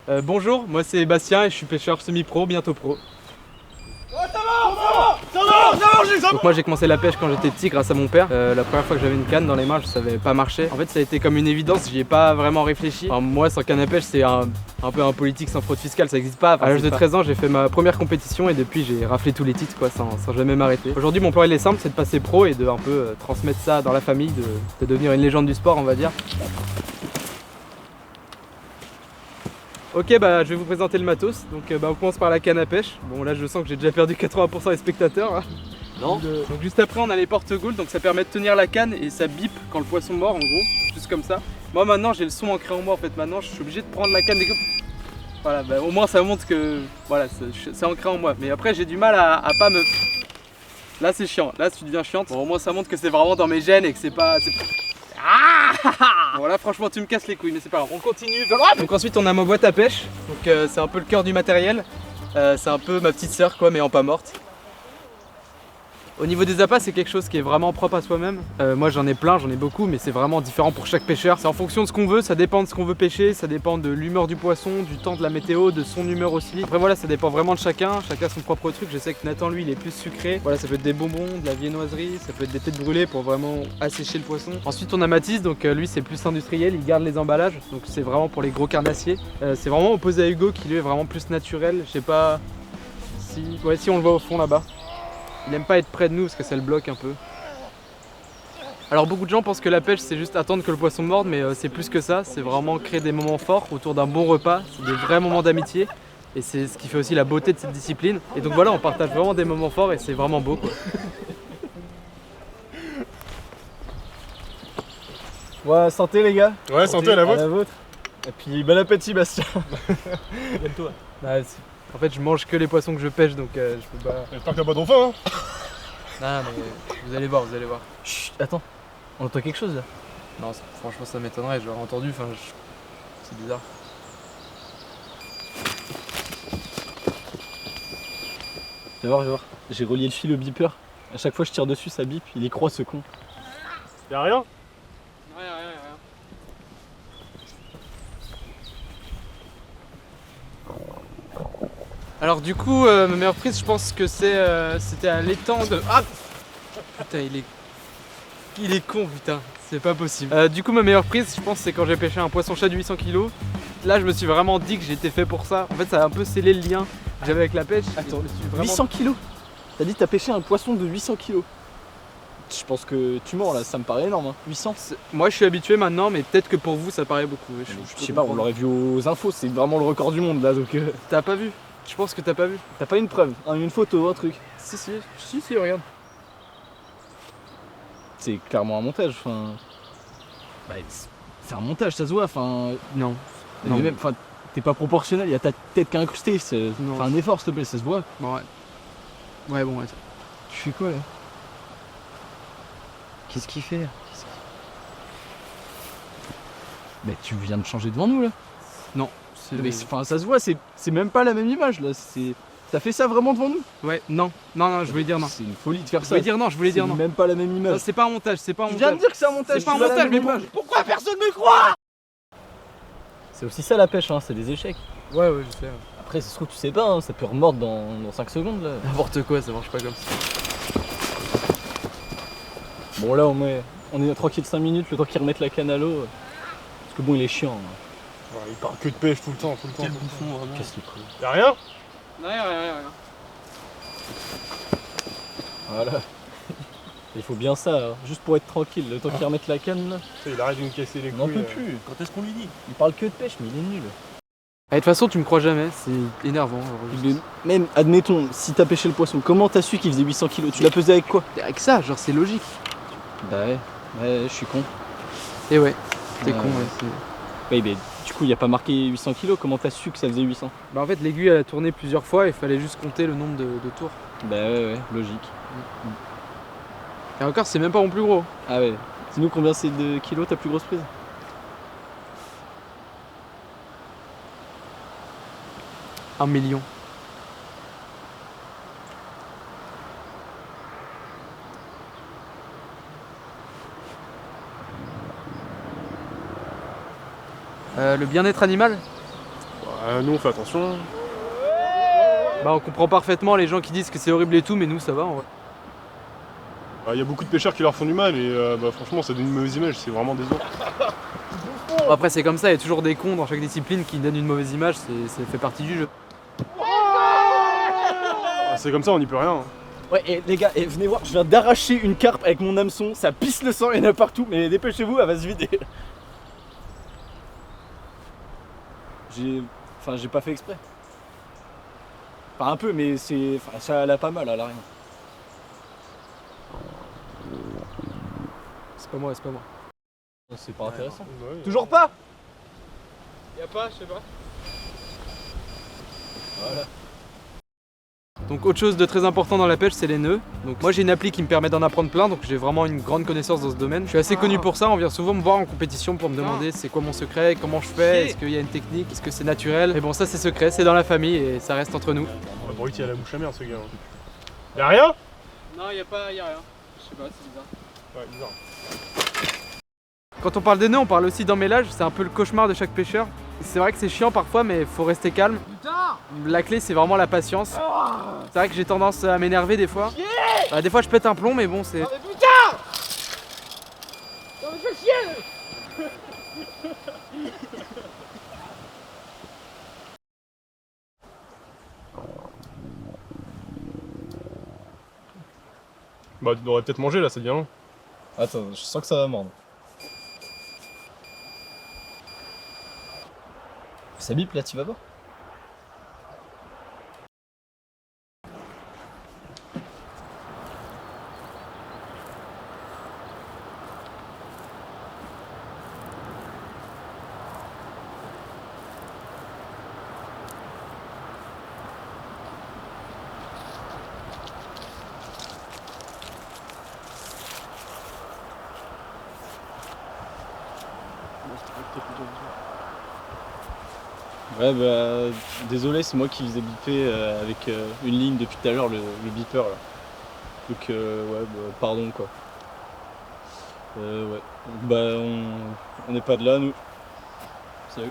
Bonjour, moi c'est Bastien et je suis pêcheur semi-pro, bientôt pro. Donc moi j'ai commencé la pêche quand j'étais petit grâce à mon père. La première fois que j'avais une canne dans les mains, je savais pas marcher. En fait ça a été comme une évidence, j'y ai pas vraiment réfléchi. Enfin, moi sans canne à pêche c'est un peu un politique sans fraude fiscale, ça existe pas. Enfin, à l'âge de 13 ans j'ai fait ma première compétition et depuis j'ai raflé tous les titres quoi, sans jamais m'arrêter. Aujourd'hui mon plan il est simple, c'est de passer pro et de un peu transmettre ça dans la famille, de devenir une légende du sport on va dire. Ok, bah je vais vous présenter le matos. Donc on commence par la canne à pêche. Bon là je sens que j'ai déjà perdu 80% des spectateurs. Hein. Non. Donc juste après on a les porte-goules, donc ça permet de tenir la canne et ça bip quand le poisson mord en gros, juste comme ça. Moi maintenant j'ai le son ancré en moi en fait, maintenant je suis obligé de prendre la canne des voilà, bah, au moins ça montre que voilà, c'est ancré en moi. Mais après j'ai du mal à pas me... Là c'est chiant, là tu deviens chiante. Bon au moins ça montre que c'est vraiment dans mes gènes et que c'est pas... Ah bon là franchement tu me casses les couilles mais c'est pas grave, on continue. Donc ensuite on a ma boîte à pêche, donc c'est un peu le cœur du matériel, c'est un peu ma petite sœur quoi mais en pas morte. Au niveau des appâts c'est quelque chose qui est vraiment propre à soi-même. Moi j'en ai plein, j'en ai beaucoup mais c'est vraiment différent pour chaque pêcheur. C'est en fonction de ce qu'on veut, ça dépend de ce qu'on veut pêcher, ça dépend de l'humeur du poisson, du temps de la météo, de son humeur aussi. Après voilà ça dépend vraiment de chacun son propre truc. Je sais que Nathan lui il est plus sucré. Voilà ça peut être des bonbons, de la viennoiserie, ça peut être des têtes brûlées pour vraiment assécher le poisson. Ensuite on a Mathis, donc lui c'est plus industriel, il garde les emballages. Donc c'est vraiment pour les gros carnassiers. C'est vraiment opposé à Hugo qui lui est vraiment plus naturel. Je sais pas si... Ouais si on le voit au fond là-bas. Il aime pas être près de nous parce que ça le bloque un peu. Alors beaucoup de gens pensent que la pêche c'est juste attendre que le poisson morde mais c'est plus que ça, c'est vraiment créer des moments forts autour d'un bon repas, c'est des vrais moments d'amitié et c'est ce qui fait aussi la beauté de cette discipline. Et donc voilà, on partage vraiment des moments forts et c'est vraiment beau quoi. Ouais, santé les gars. Ouais, santé à la vôtre. À la vôtre. Et puis bon appétit Bastien. Aime-toi. Bah, en fait je mange que les poissons que je pêche donc je peux pas... J'espère que t'as pas trop faim hein. Non mais vous allez voir, vous allez voir. Chut, attends, on entend quelque chose là. Non franchement ça m'étonnerait, j'aurais entendu, enfin c'est bizarre. Je vais voir. J'ai relié le fil au beeper. À chaque fois que je tire dessus ça bip, il y croit ce con. Y'a rien. Rien. Alors du coup, ma meilleure prise, je pense que c'était à l'étang de... Ah putain, il est con, putain, c'est pas possible. Du coup, ma meilleure prise, je pense, c'est quand j'ai pêché un poisson-chat de 800 kg. Là, je me suis vraiment dit que j'étais fait pour ça. En fait, ça a un peu scellé le lien que j'avais avec la pêche. Attends, je me suis vraiment... 800 kilos. T'as dit que t'as pêché un poisson de 800 kilos. Je pense que tu mens là, ça me paraît énorme. Hein. 800. Moi, je suis habitué maintenant, mais peut-être que pour vous, ça paraît beaucoup. Je sais pas, on l'aurait vu aux infos, c'est vraiment le record du monde là donc. T'as pas vu? Je pense que t'as pas vu. T'as pas une preuve, une photo, un truc. Si, regarde. C'est clairement un montage, enfin. Bah, c'est un montage, ça se voit, enfin. Non. Mais même, enfin, t'es pas proportionnel, il y a ta tête qui est incrustée, c'est. Non. Enfin, un effort, s'il te plaît, ça se voit. Bon, ouais. Ouais, bon, ouais. Tu fais quoi là? Qu'est-ce qu'il fait là? Mais tu viens de changer devant nous là? Non. Mais enfin, ça se voit, c'est même pas la même image là. T'as fait ça vraiment devant nous? Ouais, non, je voulais dire non. C'est une folie de faire ça. Je voulais dire non. C'est même pas la même image. Non, c'est pas un montage, c'est pas un Tu montage. viens de dire que c'est un montage. C'est pas un montage, mais pourquoi personne me croit? C'est aussi ça la pêche, hein, c'est des échecs. Ouais, je sais. Après, ça se trouve, tu sais pas, hein, ça peut remordre dans 5 secondes là. N'importe quoi, ça marche pas comme ça. Bon, là, on est tranquille 5 minutes, le temps qu'ils remettent la canne à l'eau. Parce que bon, il est chiant. Hein. Ouais, il parle que de pêche tout le temps. Quel bouffon, vraiment. Qu'est-ce qu'il prend? Y'a rien. Rien. Voilà. Il faut bien ça, hein, juste pour être tranquille, le temps qu'ils remettent la canne là. Il arrête de me casser les couilles. On n'en peut plus. Quand est-ce qu'on lui dit? Il parle que de pêche, mais il est nul. De toute façon, tu me crois jamais, c'est énervant. Même, admettons, si t'as pêché le poisson, comment t'as su qu'il faisait 800 kilos? Tu l'as pesé avec quoi? Avec ça, genre c'est logique. Bah ouais, je suis con. Et ouais, t'es con, ouais. Oui, mais du coup, il n'y a pas marqué 800 kilos, comment t'as su que ça faisait 800? Bah en fait, l'aiguille elle a tourné plusieurs fois, il fallait juste compter le nombre de tours. Bah ouais, logique. Et encore, c'est même pas mon plus gros. Ah ouais, dis-nous combien c'est de kilos ta plus grosse prise? 1 million. Le bien-être animal? Nous on fait attention. Bah on comprend parfaitement les gens qui disent que c'est horrible et tout, mais nous ça va en vrai. Il y a beaucoup de pêcheurs qui leur font du mal et franchement ça donne une mauvaise image, c'est vraiment décevant. Bon, après c'est comme ça, il y a toujours des cons dans chaque discipline qui donnent une mauvaise image, ça fait partie du jeu. C'est comme ça, on n'y peut rien. Hein. Ouais, et les gars, venez voir, je viens d'arracher une carpe avec mon hameçon, ça pisse le sang, il y en a partout, mais dépêchez-vous, elle va se vider. J'ai pas fait exprès. Enfin un peu, mais ça elle a pas mal, elle a rien. C'est pas moi, c'est pas moi. C'est pas intéressant. Ouais. Toujours pas? Y'a pas, je sais pas. Voilà. Donc autre chose de très important dans la pêche, c'est les nœuds. Donc moi j'ai une appli qui me permet d'en apprendre plein, donc j'ai vraiment une grande connaissance dans ce domaine. Je suis assez connu pour ça, on vient souvent me voir en compétition pour me demander c'est quoi mon secret, comment je fais, est-ce qu'il y a une technique, est-ce que c'est naturel. Mais bon ça c'est secret, c'est dans la famille et ça reste entre nous. Pour lui, il a la bouche à merde ce gars. Y'a rien? Non y'a rien. Je sais pas, c'est bizarre. Ouais, bizarre. Quand on parle des nœuds, on parle aussi d'emmêlage, c'est un peu le cauchemar de chaque pêcheur. C'est vrai que c'est chiant parfois, mais faut rester calme. La clé, c'est vraiment la patience. C'est vrai que j'ai tendance à m'énerver des fois. Bah, des fois, je pète un plomb, mais bon, c'est. Non mais putain! Non mais fais chier! Bah, tu devrais peut-être manger là, ça devient long. Attends, je sens que ça va mordre. Ça bip là, tu vas voir? Ouais bah désolé, c'est moi qui les ai bippés avec une ligne depuis tout à l'heure, le beeper là. Donc ouais bah, pardon quoi. Ouais. Bah on n'est pas de là nous. Salut.